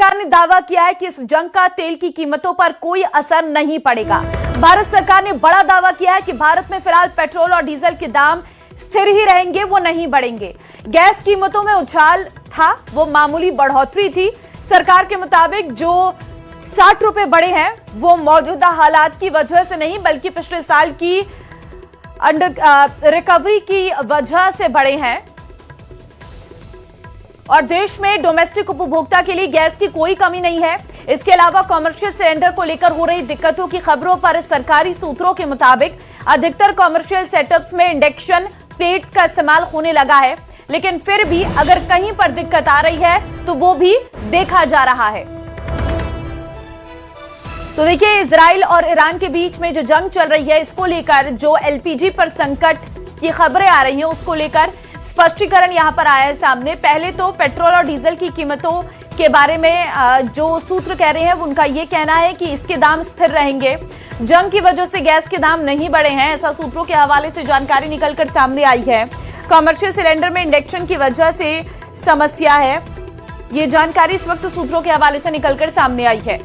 सरकार ने दावा किया है कि इस जंग का तेल की कीमतों पर कोई असर नहीं पड़ेगा। भारत सरकार ने बड़ा दावा किया है कि भारत में फिलहाल पेट्रोल और डीजल के दाम स्थिर ही रहेंगे, वो नहीं बढ़ेंगे। गैस कीमतों में उछाल था, वो मामूली बढ़ोतरी थी। सरकार के मुताबिक जो 60 रुपए बढ़े हैं वो मौजूदा हालात की वजह से नहीं बल्कि पिछले साल की रिकवरी की वजह से बढ़े हैं। और देश में डोमेस्टिक उपभोक्ता के लिए गैस की कोई कमी नहीं है। इसके अलावा कॉमर्शियल सिलेंडर को लेकर हो रही दिक्कतों की खबरों पर सरकारी सूत्रों के मुताबिक अधिकतर कॉमर्शियल सेटअप्स में इंडक्शन प्लेट्स का इस्तेमाल होने लगा है, लेकिन फिर भी अगर कहीं पर दिक्कत आ रही है तो वो भी देखा जा रहा है। तो देखिए, इजराइल और ईरान के बीच में जो जंग चल रही है, इसको लेकर जो एलपीजी पर संकट की खबरें आ रही हैं, उसको लेकर स्पष्टीकरण यहां पर आया है सामने। पहले तो पेट्रोल और डीजल की कीमतों के बारे में जो सूत्र कह रहे हैं, उनका ये कहना है कि इसके दाम स्थिर रहेंगे। जंग की वजह से गैस के दाम नहीं बढ़े हैं, ऐसा सूत्रों के हवाले से जानकारी निकलकर सामने आई है। कॉमर्शियल सिलेंडर में इंडक्शन की वजह से समस्या है, ये जानकारी इस वक्त सूत्रों के हवाले से निकलकर सामने आई है।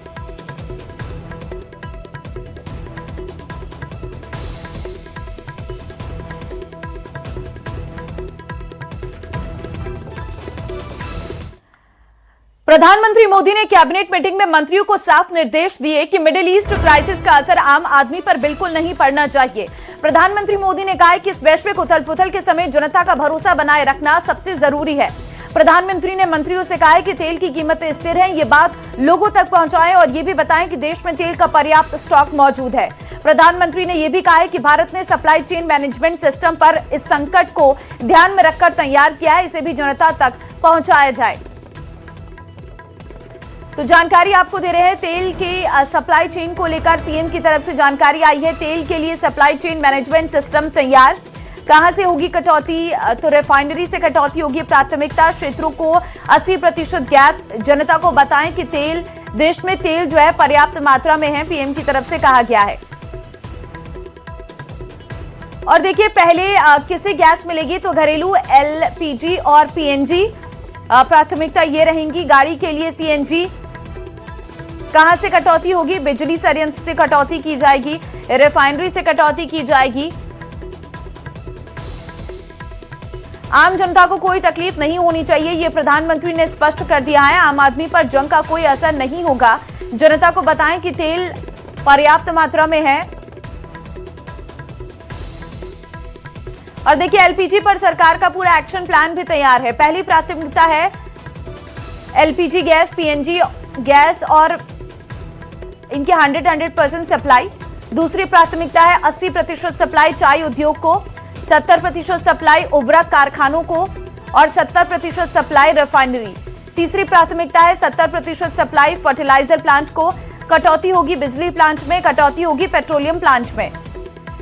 प्रधानमंत्री मोदी ने कैबिनेट मीटिंग में मंत्रियों को साफ निर्देश दिए कि मिडिल ईस्ट क्राइसिस का असर आम आदमी पर बिल्कुल नहीं पड़ना चाहिए। प्रधानमंत्री मोदी ने कहा कि इस वैश्विक उथल-पुथल के समय जनता का भरोसा बनाए रखना सबसे जरूरी है। प्रधानमंत्री ने मंत्रियों से कहा है कि तेल की कीमतें स्थिर हैं, ये बात लोगों तक पहुंचाएं और ये भी बताएं कि देश में तेल का पर्याप्त स्टॉक मौजूद है। प्रधानमंत्री ने यह भी कहा है कि भारत ने सप्लाई चेन मैनेजमेंट सिस्टम पर इस संकट को ध्यान में रखकर तैयार किया है, इसे भी जनता तक पहुंचाया जाए। तो जानकारी आपको दे रहे हैं तेल के सप्लाई चेन को लेकर पीएम की तरफ से जानकारी आई है। तेल के लिए सप्लाई चेन मैनेजमेंट सिस्टम तैयार। कहां से होगी कटौती? तो रिफाइनरी से कटौती होगी। प्राथमिकता क्षेत्रों को 80% गैप। जनता को बताएं कि तेल देश में तेल जो है पर्याप्त मात्रा में है, पीएम की तरफ से कहा गया है। और देखिए, पहले किसे गैस मिलेगी? तो घरेलू एलपीजी और पीएनजी प्राथमिकता ये रहेंगी। गाड़ी के लिए सीएनजी। कहां से कटौती होगी? बिजली संयंत्र से कटौती की जाएगी, रिफाइनरी से कटौती की जाएगी। आम जनता को कोई तकलीफ नहीं होनी चाहिए, ये प्रधानमंत्री ने स्पष्ट कर दिया है। आम आदमी पर जंग का कोई असर नहीं होगा। जनता को बताएं कि तेल पर्याप्त मात्रा में है। और देखिए, एलपीजी पर सरकार का पूरा एक्शन प्लान भी तैयार है। पहली प्राथमिकता है एलपीजी गैस, पीएनजी गैस और इनकी 100% सप्लाई। दूसरी प्राथमिकता है 80% सप्लाई चाय उद्योग को, 70% सप्लाई उर्वरक कारखानों को और 70% सप्लाई रिफाइनरी। तीसरी प्राथमिकता है 70% सप्लाई फर्टिलाइजर प्लांट को। कटौती होगी बिजली प्लांट में, कटौती होगी पेट्रोलियम प्लांट में।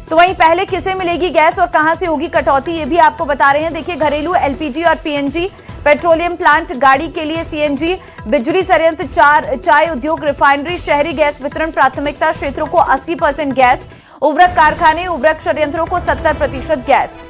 तो वहीं पहले किसे मिलेगी गैस और कहां से होगी कटौती, ये भी आपको बता रहे हैं। देखिए, घरेलू एलपीजी और पीएनजी, पेट्रोलियम प्लांट, गाड़ी के लिए सीएनजी, बिजली संयंत्र, चाय उद्योग, रिफाइनरी, शहरी गैस वितरण प्राथमिकता क्षेत्रों को 80% गैस, उर्वरक कारखाने, उर्वरक संयंत्रों को 70% गैस।